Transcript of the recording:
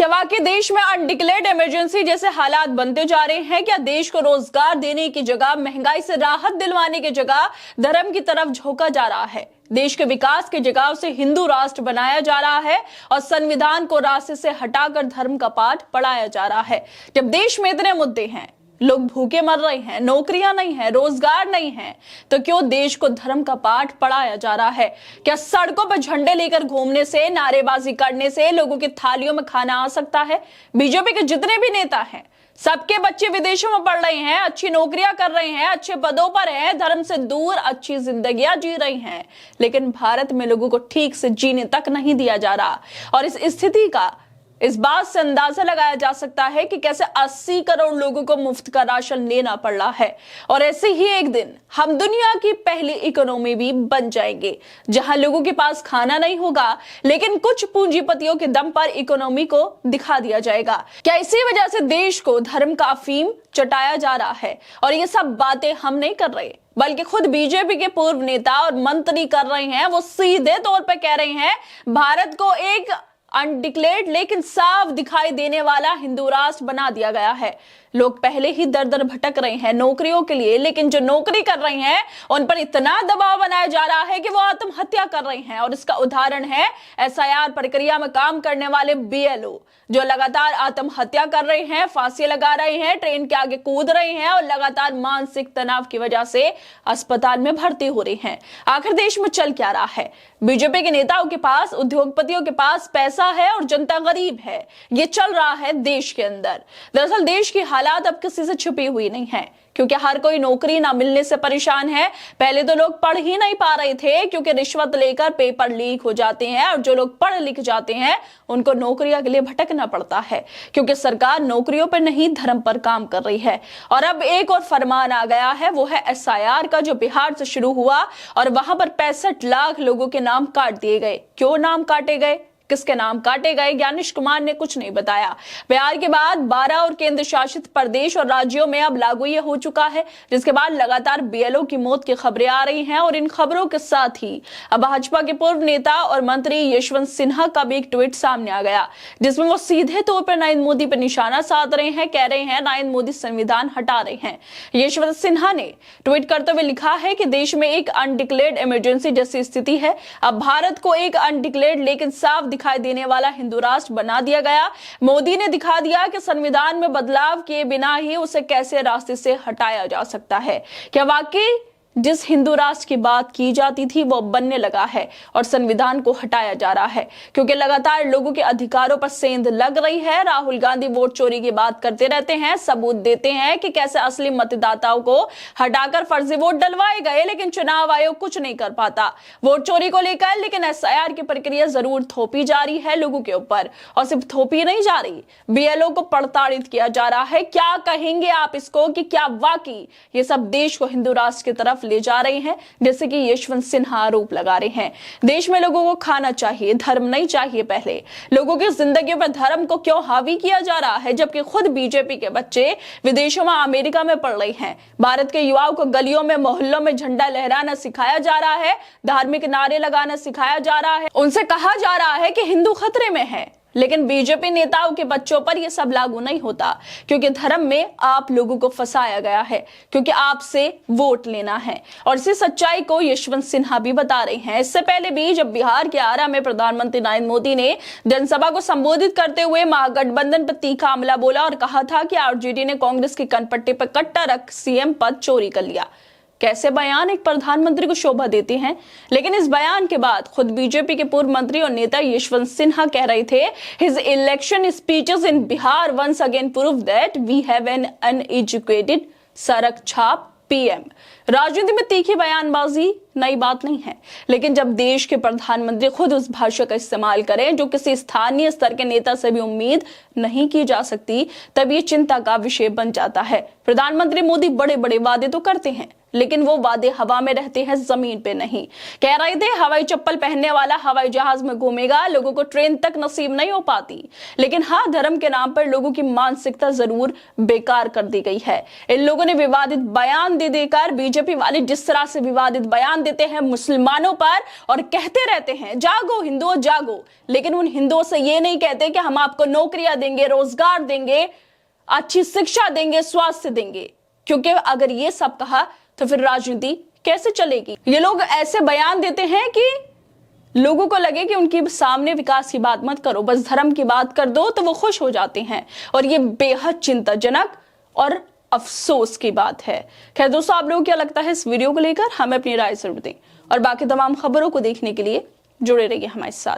क्या वाकई देश में अनडिक्लेयर्ड इमरजेंसी जैसे हालात बनते जा रहे हैं? क्या देश को रोजगार देने की जगह, महंगाई से राहत दिलवाने की जगह धर्म की तरफ झोंका जा रहा है? देश के विकास की जगह उसे हिंदू राष्ट्र बनाया जा रहा है और संविधान को रास्ते से हटाकर धर्म का पाठ पढ़ाया जा रहा है। जब देश में इतने मुद्दे हैं, लोग भूखे मर रहे हैं, नौकरियां नहीं है, रोजगार नहीं है, तो क्यों देश को धर्म का पाठ पढ़ाया जा रहा है? क्या सड़कों पर झंडे लेकर घूमने से, नारेबाजी करने से लोगों की थालियों में खाना आ सकता है? बीजेपी के जितने भी नेता हैं, सबके बच्चे विदेशों में पढ़ रहे हैं, अच्छी नौकरियां कर रहे हैं, अच्छे पदों पर हैं, धर्म से दूर अच्छी जिंदगियां जी रही हैं, लेकिन भारत में लोगों को ठीक से जीने तक नहीं दिया जा रहा। और इस स्थिति का इस बात से अंदाजा लगाया जा सकता है कि कैसे 80 करोड़ लोगों को मुफ्त का राशन लेना पड़ रहा है। और ऐसे ही एक दिन हम दुनिया की पहली इकोनॉमी भी बन जाएंगे, जहां लोगों के पास खाना नहीं होगा, लेकिन कुछ पूंजीपतियों के दम पर इकोनॉमी को दिखा दिया जाएगा। क्या इसी वजह से देश को धर्म का अफीम चटाया जा रहा है? और ये सब बातें हम नहीं कर रहे, बल्कि खुद बीजेपी के पूर्व नेता और मंत्री कर रहे हैं। वो सीधे तौर पर कह रहे हैं भारत को एक अनडिक्लेयर्ड लेकिन साफ दिखाई देने वाला हिंदू राष्ट्र बना दिया गया है। लोग पहले ही दर दर भटक रहे हैं नौकरियों के लिए, लेकिन जो नौकरी कर रहे हैं उन पर इतना दबाव बनाया जा रहा है कि वो आत्महत्या कर रहे हैं। और इसका उदाहरण है एसआईआर प्रक्रिया में काम करने वाले बीएलओ, जो लगातार आत्महत्या कर रहे हैं, फांसी लगा रहे हैं, ट्रेन के आगे कूद रहे हैं और लगातार मानसिक तनाव की वजह से अस्पताल में भर्ती हो रहे हैं। आखिर देश में चल क्या रहा है? बीजेपी के नेताओं के पास, उद्योगपतियों के पास पैसा है और जनता गरीब है। ये चल रहा है देश के अंदर। दरअसल देश की हालात अब किसी से छुपी हुई नहीं है, क्योंकि हर कोई नौकरी ना मिलने से परेशान है। पहले तो लोग पढ़ ही नहीं पा रहे थे, क्योंकि रिश्वत लेकर पेपर लीक हो जाते हैं, और जो लोग पढ़ लिख जाते हैं उनको नौकरियों के लिए भटकना पड़ता है, क्योंकि सरकार नौकरियों पर नहीं धर्म पर काम कर रही है। और अब एक और फरमान आ गया है, वो है एसआईआर का, जो बिहार से शुरू हुआ और वहां पर 65 लाख लोगों के नाम काट दिए गए। क्यों नाम काटे गए, किसके नाम काटे गए, ज्ञानेश कुमार ने कुछ नहीं बताया। बिहार के बाद 12 और केंद्र शासित प्रदेश और राज्यों में अब लागू ये हो चुका है, जिसके बाद लगातार बीएलओ की मौत की खबरें आ रही हैं। और इन खबरों के साथ ही अब भाजपा के पूर्व नेता और मंत्री यशवंत सिन्हा का भी एक ट्वीट सामने आ गया, जिसमें वो सीधे तौर पर नरेंद्र मोदी पर निशाना साध रहे हैं। कह रहे हैं नरेंद्र मोदी संविधान हटा रहे हैं। यशवंत सिन्हा ने ट्वीट करते हुए लिखा है कि देश में एक अनडिक्लेयर्ड इमरजेंसी जैसी स्थिति है। अब भारत को एक अनडिक्लेयर्ड लेकिन साफ दिखाई देने वाला हिंदू राष्ट्र बना दिया गया। मोदी ने दिखा दिया कि संविधान में बदलाव किए बिना ही उसे कैसे रास्ते से हटाया जा सकता है। क्या वाकई जिस हिंदू राष्ट्र की बात की जाती थी वो बनने लगा है और संविधान को हटाया जा रहा है, क्योंकि लगातार लोगों के अधिकारों पर सेंध लग रही है। राहुल गांधी वोट चोरी की बात करते रहते हैं, सबूत देते हैं कि कैसे असली मतदाताओं को हटाकर फर्जी वोट डलवाए गए, लेकिन चुनाव आयोग कुछ नहीं कर पाता वोट चोरी को लेकर। लेकिन एसआईआर की प्रक्रिया जरूर थोपी जा रही है लोगों के ऊपर, और सिर्फ थोपी नहीं जा रही, बीएलओ को प्रताड़ित किया जा रहा है। क्या कहेंगे आप इसको कि क्या वाकई ये सब देश को हिंदू राष्ट्र की तरफ ले जा रहे हैं, जैसे कि यशवंत सिन्हा आरोप लगा रहे हैं? देश में लोगों को खाना चाहिए, धर्म नहीं चाहिए। पहले लोगों की जिंदगी पर धर्म को क्यों हावी किया जा रहा है, जबकि खुद बीजेपी के बच्चे विदेशों में, अमेरिका में पढ़ रहे हैं? भारत के युवाओं को गलियों में, मोहल्लों में झंडा लहराना सिखाया जा रहा है, धार्मिक नारे लगाना सिखाया जा रहा है, उनसे कहा जा रहा है कि हिंदू खतरे में है। लेकिन बीजेपी नेताओं के बच्चों पर यह सब लागू नहीं होता, क्योंकि धर्म में आप लोगों को फंसाया गया है, क्योंकि आपसे वोट लेना है। और इसी सच्चाई को यशवंत सिन्हा भी बता रहे हैं। इससे पहले भी जब बिहार के आरा में प्रधानमंत्री नरेंद्र मोदी ने जनसभा को संबोधित करते हुए महागठबंधन पर तीखा हमला बोला और कहा था कि आरजेडी ने कांग्रेस की कनपट्टी पर कट्टा रख सीएम पद चोरी कर लिया। कैसे बयान एक प्रधानमंत्री को शोभा देते हैं। लेकिन इस बयान के बाद खुद बीजेपी के पूर्व मंत्री और नेता यशवंत सिन्हा कह रहे थे, his election speeches in Bihar once again prove that we have an uneducated सड़क छाप पीएम। राजनीति में तीखी बयानबाजी नई बात नहीं है, लेकिन जब देश के प्रधानमंत्री खुद उस भाषा का इस्तेमाल करें जो किसी स्थानीय स्तर के नेता से भी उम्मीद नहीं की जा सकती, तब ये चिंता का विषय बन जाता है। प्रधानमंत्री मोदी बड़े बड़े वादे तो करते हैं, लेकिन वो वादे हवा में रहते हैं, जमीन पे नहीं। कह रहे थे हवाई चप्पल पहनने वाला हवाई जहाज में घूमेगा, लोगों को ट्रेन तक नसीब नहीं हो पाती। लेकिन हाँ, धर्म के नाम पर लोगों की मानसिकता जरूर बेकार कर दी गई है। इन लोगों ने विवादित बयान दे देकर, बीजेपी वाले जिस तरह से विवादित बयान देते हैं मुसलमानों पर और कहते रहते हैं जागो हिंदुओं जागो, लेकिन उन हिंदुओं से ये नहीं कहते कि हम आपको नौकरियां देंगे, रोजगार देंगे, अच्छी शिक्षा देंगे, स्वास्थ्य देंगे। क्योंकि अगर ये सब कहा तो फिर राजनीति कैसे चलेगी। ये लोग ऐसे बयान देते हैं कि लोगों को लगे कि उनके सामने विकास की बात मत करो, बस धर्म की बात कर दो तो वो खुश हो जाते हैं। और ये बेहद चिंताजनक और अफसोस की बात है। खैर दोस्तों, आप लोगों को क्या लगता है इस वीडियो को लेकर, हमें अपनी राय जरूर दें और बाकी तमाम खबरों को देखने के लिए जुड़े रहिए हमारे साथ।